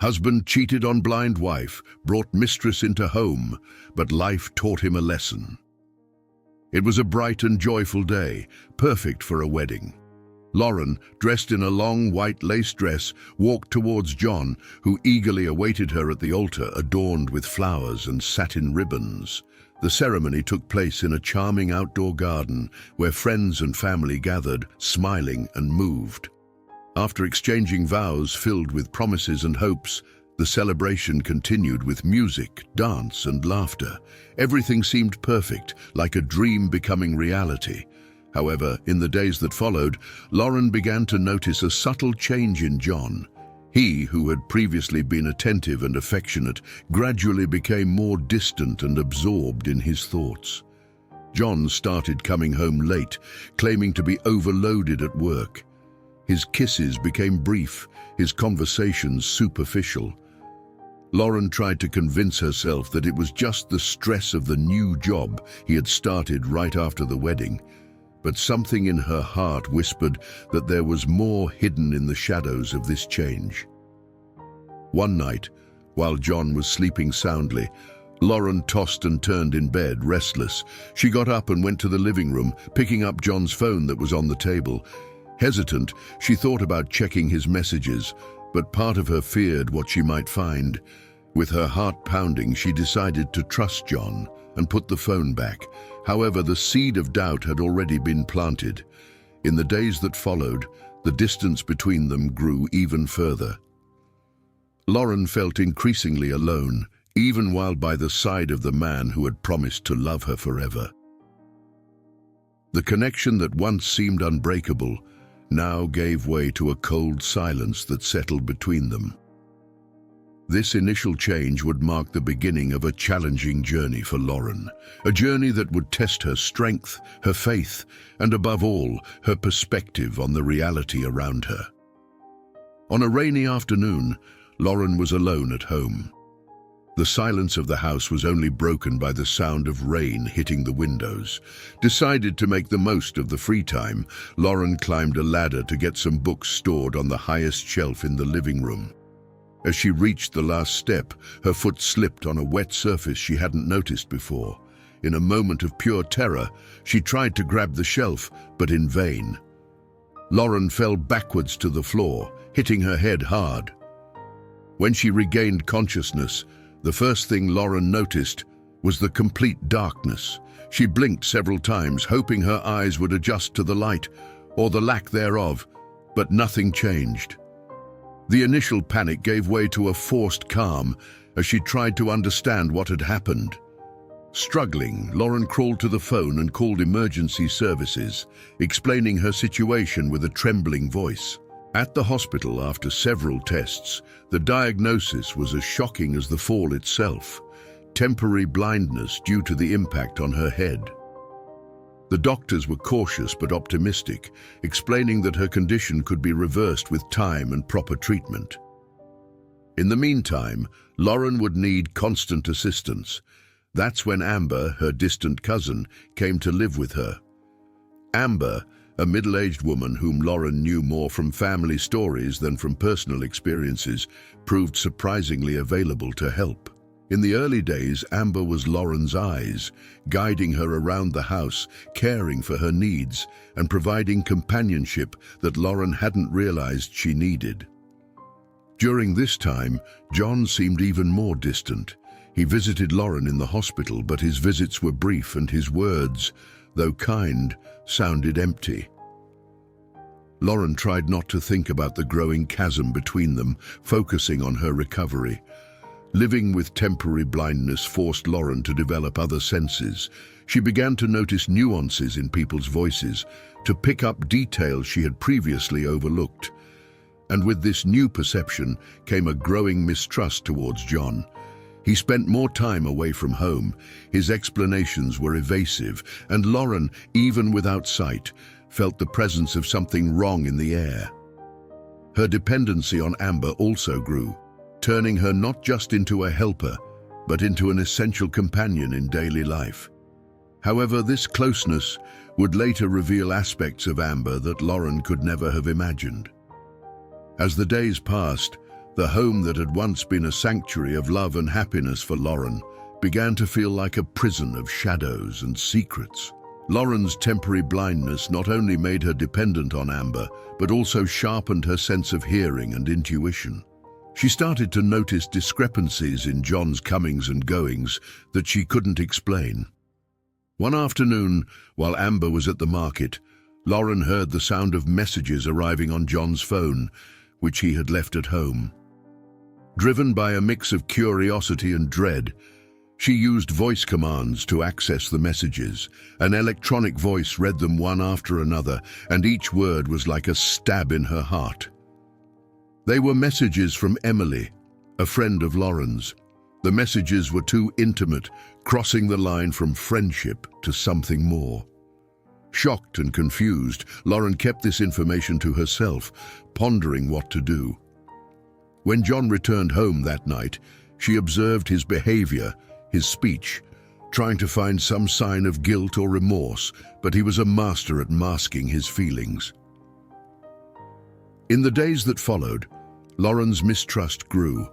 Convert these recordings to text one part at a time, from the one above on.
Husband cheated on blind wife, brought mistress into home, but life taught him a lesson. It was a bright and joyful day, perfect for a wedding. Lauren, dressed in a long white lace dress, walked towards John, who eagerly awaited her at the altar adorned with flowers and satin ribbons. The ceremony took place in a charming outdoor garden where friends and family gathered, smiling and moved. After exchanging vows filled with promises and hopes, the celebration continued with music, dance and laughter. Everything seemed perfect, like a dream becoming reality. However, in the days that followed, Lauren began to notice a subtle change in John. He, who had previously been attentive and affectionate, gradually became more distant and absorbed in his thoughts. John started coming home late, claiming to be overloaded at work. His kisses became brief, his conversations superficial. Lauren tried to convince herself that it was just the stress of the new job he had started right after the wedding, but something in her heart whispered that there was more hidden in the shadows of this change. One night, while John was sleeping soundly, Lauren tossed and turned in bed, restless. She got up and went to the living room, picking up John's phone that was on the table. Hesitant, she thought about checking his messages, but part of her feared what she might find. With her heart pounding, she decided to trust John and put the phone back. However, the seed of doubt had already been planted. In the days that followed, the distance between them grew even further. Lauren felt increasingly alone, even while by the side of the man who had promised to love her forever. The connection that once seemed unbreakable now gave way to a cold silence that settled between them. This initial change would mark the beginning of a challenging journey for Lauren, a journey that would test her strength, her faith, and above all, her perspective on the reality around her. On a rainy afternoon, Lauren was alone at home. The silence of the house was only broken by the sound of rain hitting the windows. Decided to make the most of the free time, Lauren climbed a ladder to get some books stored on the highest shelf in the living room. As she reached the last step, her foot slipped on a wet surface she hadn't noticed before. In a moment of pure terror, she tried to grab the shelf, but in vain. Lauren fell backwards to the floor, hitting her head hard. When she regained consciousness, the first thing Lauren noticed was the complete darkness. She blinked several times, hoping her eyes would adjust to the light, or the lack thereof, but nothing changed. The initial panic gave way to a forced calm as she tried to understand what had happened. Struggling, Lauren crawled to the phone and called emergency services, explaining her situation with a trembling voice. At the hospital, after several tests, the diagnosis was as shocking as the fall itself: temporary blindness due to the impact on her head. The doctors were cautious but optimistic, explaining that her condition could be reversed with time and proper treatment. In the meantime, Lauren would need constant assistance. That's when Amber, her distant cousin, came to live with her. Amber, a middle-aged woman whom Lauren knew more from family stories than from personal experiences, proved surprisingly available to help. In the early days, Amber was Lauren's eyes, guiding her around the house, caring for her needs, and providing companionship that Lauren hadn't realized she needed. During this time, John seemed even more distant. He visited Lauren in the hospital, but his visits were brief and his words, though kind, sounded empty. Lauren tried not to think about the growing chasm between them, focusing on her recovery. Living with temporary blindness forced Lauren to develop other senses. She began to notice nuances in people's voices, to pick up details she had previously overlooked. And with this new perception came a growing mistrust towards John. He spent more time away from home, his explanations were evasive, and Lauren, even without sight, felt the presence of something wrong in the air. Her dependency on Amber also grew, turning her not just into a helper, but into an essential companion in daily life. However, this closeness would later reveal aspects of Amber that Lauren could never have imagined. As the days passed, The home that had once been a sanctuary of love and happiness for Lauren began to feel like a prison of shadows and secrets. Lauren's temporary blindness not only made her dependent on Amber, but also sharpened her sense of hearing and intuition. She started to notice discrepancies in John's comings and goings that she couldn't explain. One afternoon, while Amber was at the market, Lauren heard the sound of messages arriving on John's phone, which he had left at home. Driven by a mix of curiosity and dread, she used voice commands to access the messages. An electronic voice read them one after another, and each word was like a stab in her heart. They were messages from Emily, a friend of Lauren's. The messages were too intimate, crossing the line from friendship to something more. Shocked and confused, Lauren kept this information to herself, pondering what to do. When John returned home that night, she observed his behavior, his speech, trying to find some sign of guilt or remorse, but he was a master at masking his feelings. In the days that followed, Lauren's mistrust grew.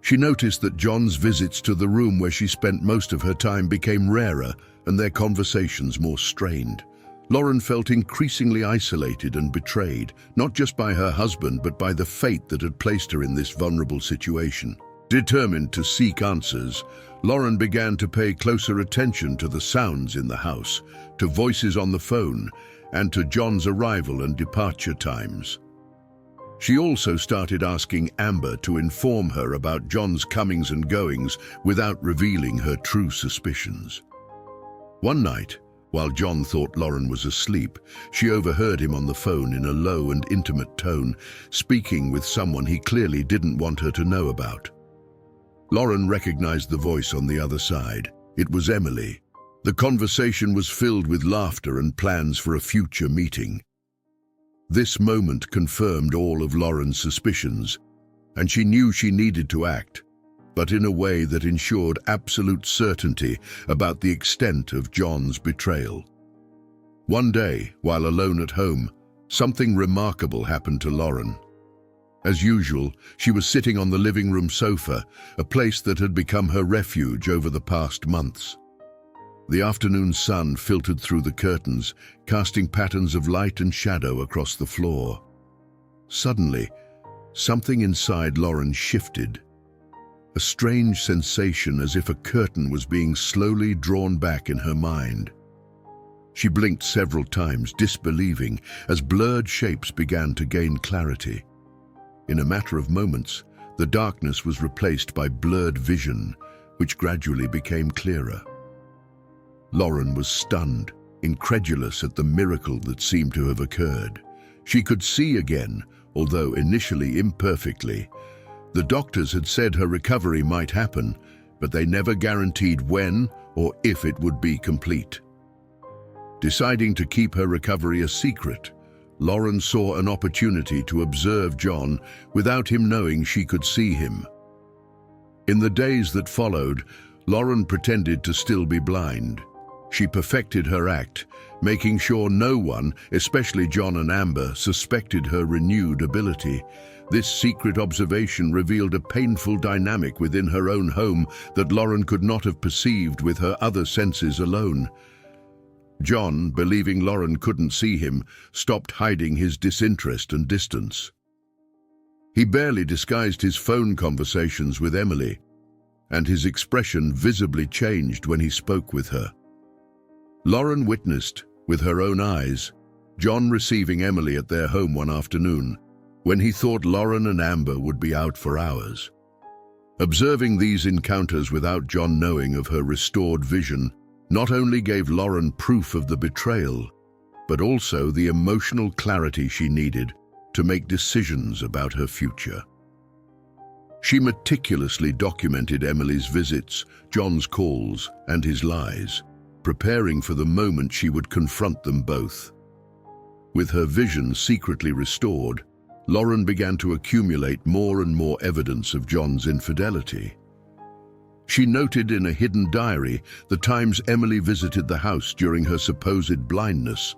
She noticed that John's visits to the room where she spent most of her time became rarer and their conversations more strained. Lauren felt increasingly isolated and betrayed, not just by her husband, but by the fate that had placed her in this vulnerable situation. Determined to seek answers, Lauren began to pay closer attention to the sounds in the house, to voices on the phone, and to John's arrival and departure times. She also started asking Amber to inform her about John's comings and goings without revealing her true suspicions. One night, while John thought Lauren was asleep, she overheard him on the phone in a low and intimate tone, speaking with someone he clearly didn't want her to know about. Lauren recognized the voice on the other side. It was Emily. The conversation was filled with laughter and plans for a future meeting. This moment confirmed all of Lauren's suspicions, and she knew she needed to act, but in a way that ensured absolute certainty about the extent of John's betrayal. One day, while alone at home, something remarkable happened to Lauren. As usual, she was sitting on the living room sofa, a place that had become her refuge over the past months. The afternoon sun filtered through the curtains, casting patterns of light and shadow across the floor. Suddenly, something inside Lauren shifted. A strange sensation, as if a curtain was being slowly drawn back in her mind. She blinked several times, disbelieving, as blurred shapes began to gain clarity. In a matter of moments, the darkness was replaced by blurred vision, which gradually became clearer. Lauren was stunned, incredulous at the miracle that seemed to have occurred. She could see again, although initially imperfectly. The doctors had said her recovery might happen, but they never guaranteed when or if it would be complete. Deciding to keep her recovery a secret, Lauren saw an opportunity to observe John without him knowing she could see him. In the days that followed, Lauren pretended to still be blind. She perfected her act, making sure no one, especially John and Amber, suspected her renewed ability. This secret observation revealed a painful dynamic within her own home that Lauren could not have perceived with her other senses alone. John, believing Lauren couldn't see him, stopped hiding his disinterest and distance. He barely disguised his phone conversations with Emily, and his expression visibly changed when he spoke with her. Lauren witnessed, with her own eyes, John receiving Emily at their home one afternoon, when he thought Lauren and Amber would be out for hours. Observing these encounters without John knowing of her restored vision not only gave Lauren proof of the betrayal, but also the emotional clarity she needed to make decisions about her future. She meticulously documented Emily's visits, John's calls, and his lies, preparing for the moment she would confront them both. With her vision secretly restored, Lauren began to accumulate more and more evidence of John's infidelity. She noted in a hidden diary the times Emily visited the house during her supposed blindness,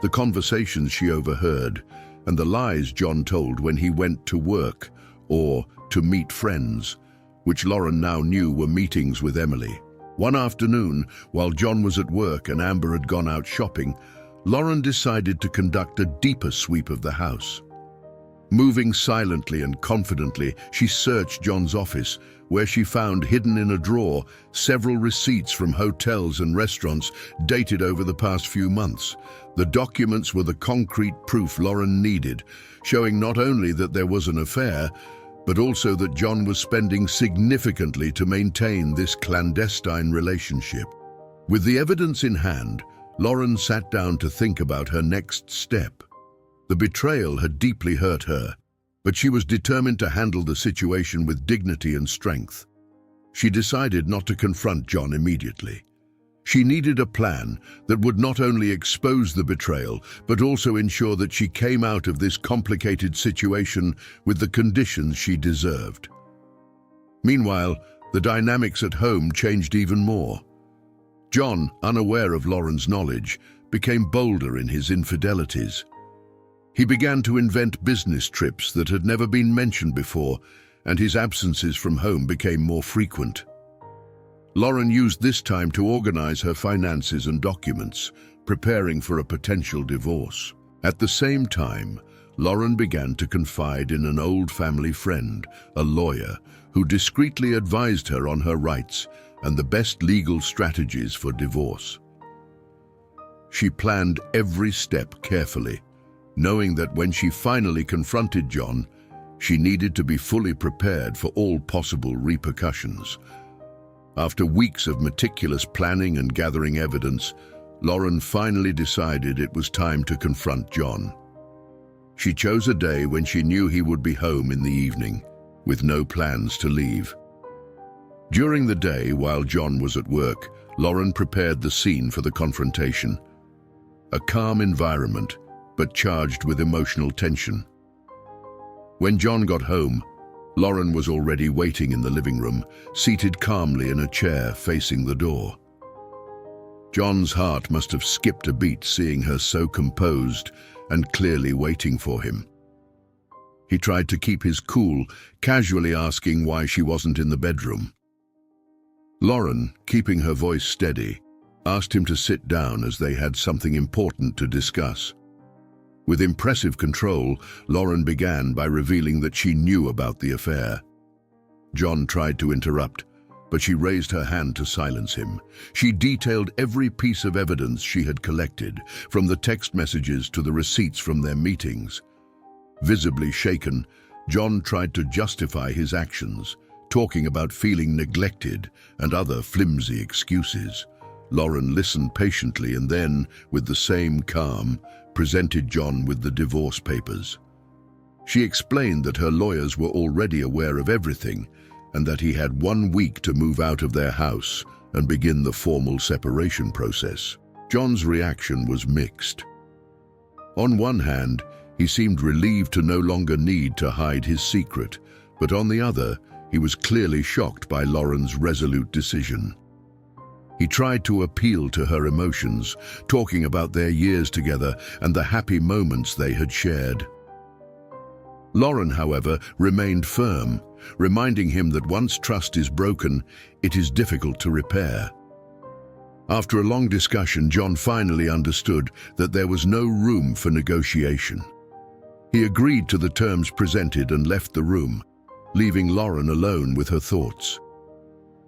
the conversations she overheard, and the lies John told when he went to work or to meet friends, which Lauren now knew were meetings with Emily. One afternoon, while John was at work and Amber had gone out shopping, Lauren decided to conduct a deeper sweep of the house. Moving silently and confidently, she searched John's office, where she found hidden in a drawer several receipts from hotels and restaurants dated over the past few months. The documents were the concrete proof Lauren needed, showing not only that there was an affair, but also that John was spending significantly to maintain this clandestine relationship. With the evidence in hand, Lauren sat down to think about her next step. The betrayal had deeply hurt her, but she was determined to handle the situation with dignity and strength. She decided not to confront John immediately. She needed a plan that would not only expose the betrayal, but also ensure that she came out of this complicated situation with the conditions she deserved. Meanwhile, the dynamics at home changed even more. John, unaware of Lauren's knowledge, became bolder in his infidelities. He began to invent business trips that had never been mentioned before, and his absences from home became more frequent. Lauren used this time to organize her finances and documents, preparing for a potential divorce. At the same time, Lauren began to confide in an old family friend, a lawyer, who discreetly advised her on her rights and the best legal strategies for divorce. She planned every step carefully, knowing that when she finally confronted John, she needed to be fully prepared for all possible repercussions. After weeks of meticulous planning and gathering evidence, Lauren finally decided it was time to confront John. She chose a day when she knew he would be home in the evening, with no plans to leave. During the day, while John was at work, Lauren prepared the scene for the confrontation. A calm environment, but charged with emotional tension. When John got home, Lauren was already waiting in the living room, seated calmly in a chair facing the door. John's heart must have skipped a beat seeing her so composed and clearly waiting for him. He tried to keep his cool, casually asking why she wasn't in the bedroom. Lauren, keeping her voice steady, asked him to sit down as they had something important to discuss. With impressive control, Lauren began by revealing that she knew about the affair. John tried to interrupt, but she raised her hand to silence him. She detailed every piece of evidence she had collected, from the text messages to the receipts from their meetings. Visibly shaken, John tried to justify his actions, talking about feeling neglected and other flimsy excuses. Lauren listened patiently and then, with the same calm, presented John with the divorce papers. She explained that her lawyers were already aware of everything and that he had 1 week to move out of their house and begin the formal separation process. John's reaction was mixed. On one hand, he seemed relieved to no longer need to hide his secret, but on the other, he was clearly shocked by Lauren's resolute decision. He tried to appeal to her emotions, talking about their years together and the happy moments they had shared. Lauren, however, remained firm, reminding him that once trust is broken, it is difficult to repair. After a long discussion, John finally understood that there was no room for negotiation. He agreed to the terms presented and left the room, leaving Lauren alone with her thoughts.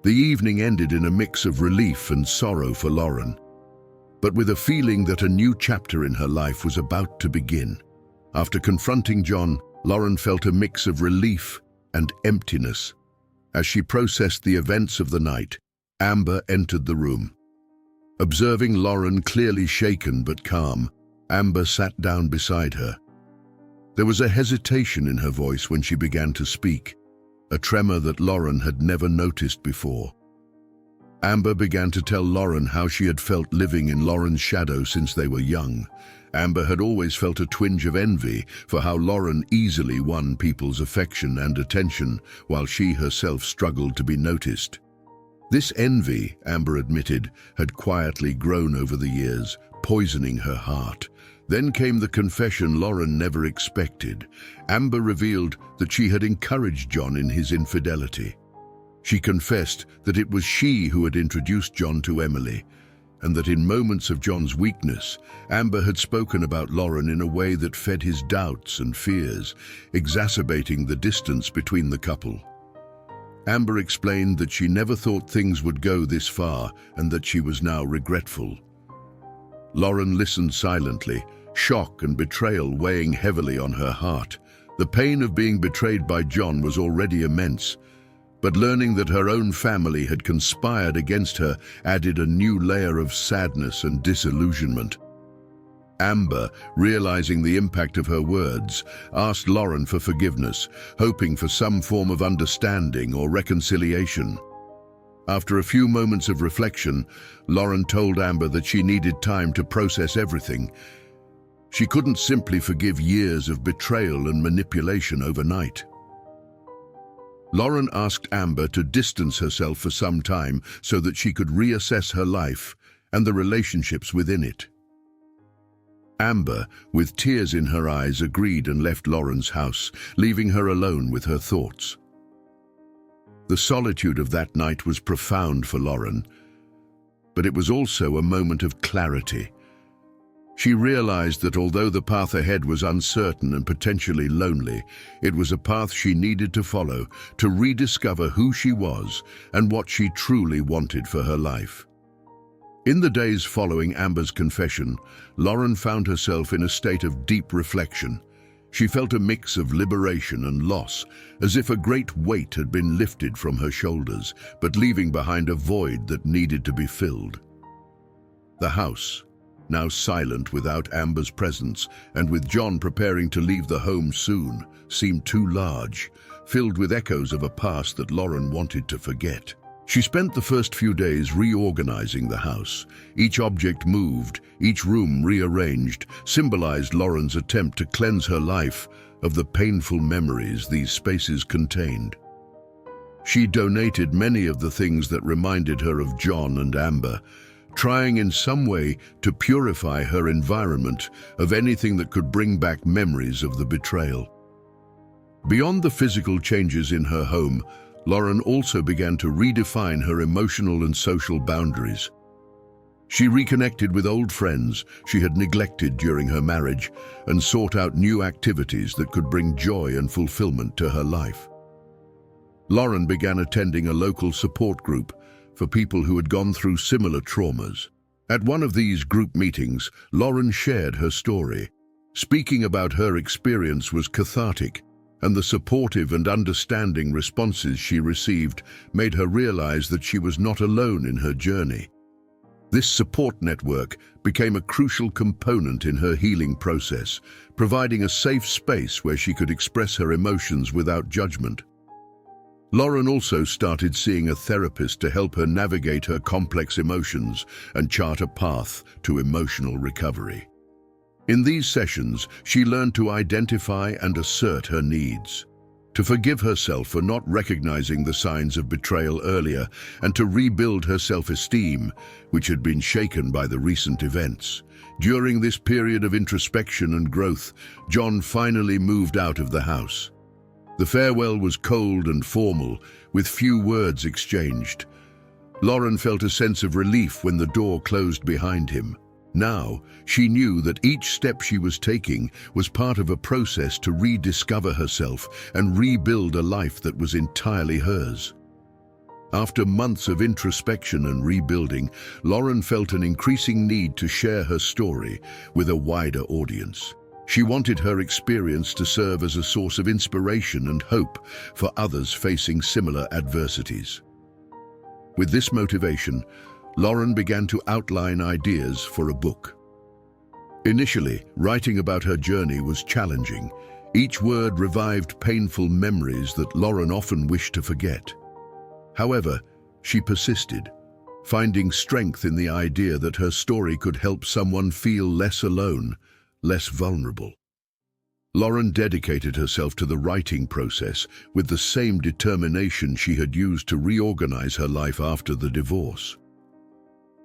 The evening ended in a mix of relief and sorrow for Lauren, but with a feeling that a new chapter in her life was about to begin. After confronting John, Lauren felt a mix of relief and emptiness. As she processed the events of the night, Amber entered the room. Observing Lauren clearly shaken but calm, Amber sat down beside her. There was a hesitation in her voice when she began to speak, a tremor that Lauren had never noticed before. Amber began to tell Lauren how she had felt living in Lauren's shadow since they were young. Amber had always felt a twinge of envy for how Lauren easily won people's affection and attention, while she herself struggled to be noticed. This envy, Amber admitted, had quietly grown over the years, poisoning her heart. Then came the confession Lauren never expected. Amber revealed that she had encouraged John in his infidelity. She confessed that it was she who had introduced John to Emily, and that in moments of John's weakness, Amber had spoken about Lauren in a way that fed his doubts and fears, exacerbating the distance between the couple. Amber explained that she never thought things would go this far and that she was now regretful. Lauren listened silently, shock and betrayal weighing heavily on her heart. The pain of being betrayed by John was already immense, but learning that her own family had conspired against her added a new layer of sadness and disillusionment. Amber, realizing the impact of her words, asked Lauren for forgiveness, hoping for some form of understanding or reconciliation. After a few moments of reflection, Lauren told Amber that she needed time to process everything. She couldn't simply forgive years of betrayal and manipulation overnight. Lauren asked Amber to distance herself for some time so that she could reassess her life and the relationships within it. Amber, with tears in her eyes, agreed and left Lauren's house, leaving her alone with her thoughts. The solitude of that night was profound for Lauren, but it was also a moment of clarity. She realized that although the path ahead was uncertain and potentially lonely, it was a path she needed to follow to rediscover who she was and what she truly wanted for her life. In the days following Amber's confession, Lauren found herself in a state of deep reflection. She felt a mix of liberation and loss, as if a great weight had been lifted from her shoulders, but leaving behind a void that needed to be filled. The house, now silent without Amber's presence, and with John preparing to leave the home soon, seemed too large, filled with echoes of a past that Lauren wanted to forget. She spent the first few days reorganizing the house. Each object moved, each room rearranged, symbolized Lauren's attempt to cleanse her life of the painful memories these spaces contained. She donated many of the things that reminded her of John and Amber, trying in some way to purify her environment of anything that could bring back memories of the betrayal. Beyond the physical changes in her home, Lauren also began to redefine her emotional and social boundaries. She reconnected with old friends she had neglected during her marriage and sought out new activities that could bring joy and fulfillment to her life. Lauren began attending a local support group for people who had gone through similar traumas. At one of these group meetings, Lauren shared her story. Speaking about her experience was cathartic, and the supportive and understanding responses she received made her realize that she was not alone in her journey. This support network became a crucial component in her healing process, providing a safe space where she could express her emotions without judgment. Lauren also started seeing a therapist to help her navigate her complex emotions and chart a path to emotional recovery. In these sessions, she learned to identify and assert her needs, to forgive herself for not recognizing the signs of betrayal earlier, and to rebuild her self-esteem, which had been shaken by the recent events. During this period of introspection and growth, John finally moved out of the house. The farewell was cold and formal, with few words exchanged. Lauren felt a sense of relief when the door closed behind him. Now, she knew that each step she was taking was part of a process to rediscover herself and rebuild a life that was entirely hers. After months of introspection and rebuilding, Lauren felt an increasing need to share her story with a wider audience. She wanted her experience to serve as a source of inspiration and hope for others facing similar adversities. With this motivation, Lauren began to outline ideas for a book. Initially, writing about her journey was challenging. Each word revived painful memories that Lauren often wished to forget. However, she persisted, finding strength in the idea that her story could help someone feel less alone, less vulnerable. Lauren dedicated herself to the writing process with the same determination she had used to reorganize her life after the divorce.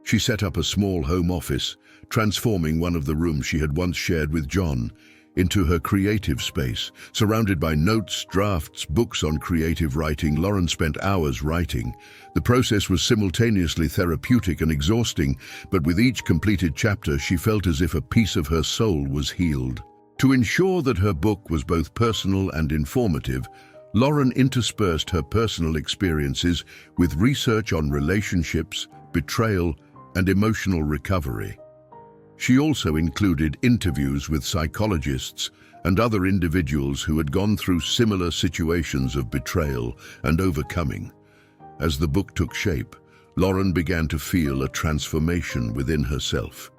She set up a small home office, transforming one of the rooms she had once shared with John into her creative space. Surrounded by notes, drafts, books on creative writing, Lauren spent hours writing. The process was simultaneously therapeutic and exhausting, but with each completed chapter, she felt as if a piece of her soul was healed. To ensure that her book was both personal and informative, Lauren interspersed her personal experiences with research on relationships, betrayal, and emotional recovery. She also included interviews with psychologists and other individuals who had gone through similar situations of betrayal and overcoming. As the book took shape, Lauren began to feel a transformation within herself.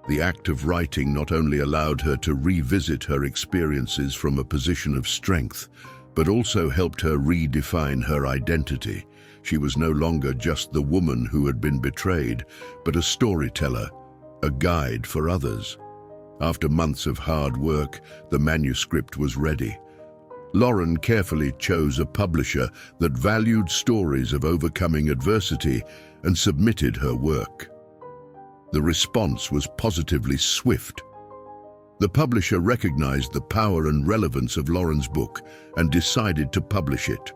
The act of writing not only allowed her to revisit her experiences from a position of strength, but also helped her redefine her identity. She was no longer just the woman who had been betrayed, but a storyteller, a guide for others. After months of hard work, the manuscript was ready. Lauren carefully chose a publisher that valued stories of overcoming adversity and submitted her work. The response was positively swift. The publisher recognized the power and relevance of Lauren's book and decided to publish it.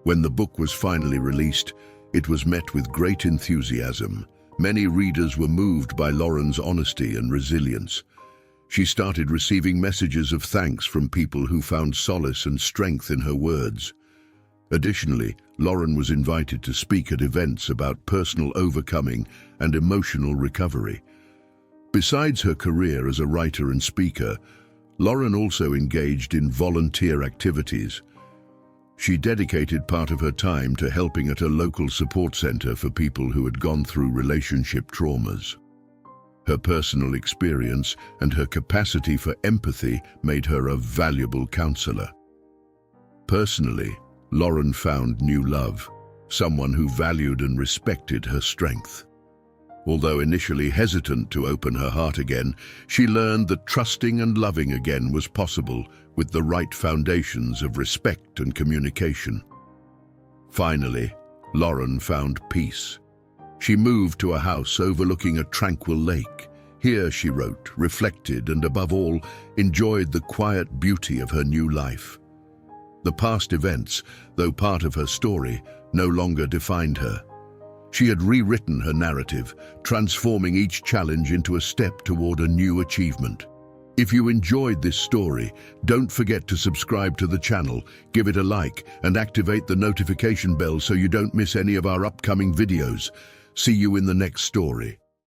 When the book was finally released, it was met with great enthusiasm. Many readers were moved by Lauren's honesty and resilience. She started receiving messages of thanks from people who found solace and strength in her words. Additionally, Lauren was invited to speak at events about personal overcoming and emotional recovery. Besides her career as a writer and speaker, Lauren also engaged in volunteer activities. She dedicated part of her time to helping at a local support center for people who had gone through relationship traumas. Her personal experience and her capacity for empathy made her a valuable counselor. Personally, Lauren found new love, someone who valued and respected her strength. Although initially hesitant to open her heart again, she learned that trusting and loving again was possible with the right foundations of respect and communication. Finally, Lauren found peace. She moved to a house overlooking a tranquil lake. Here, she wrote, reflected, and above all, enjoyed the quiet beauty of her new life. The past events, though part of her story, no longer defined her. She had rewritten her narrative, transforming each challenge into a step toward a new achievement. If you enjoyed this story, don't forget to subscribe to the channel, give it a like, and activate the notification bell so you don't miss any of our upcoming videos. See you in the next story.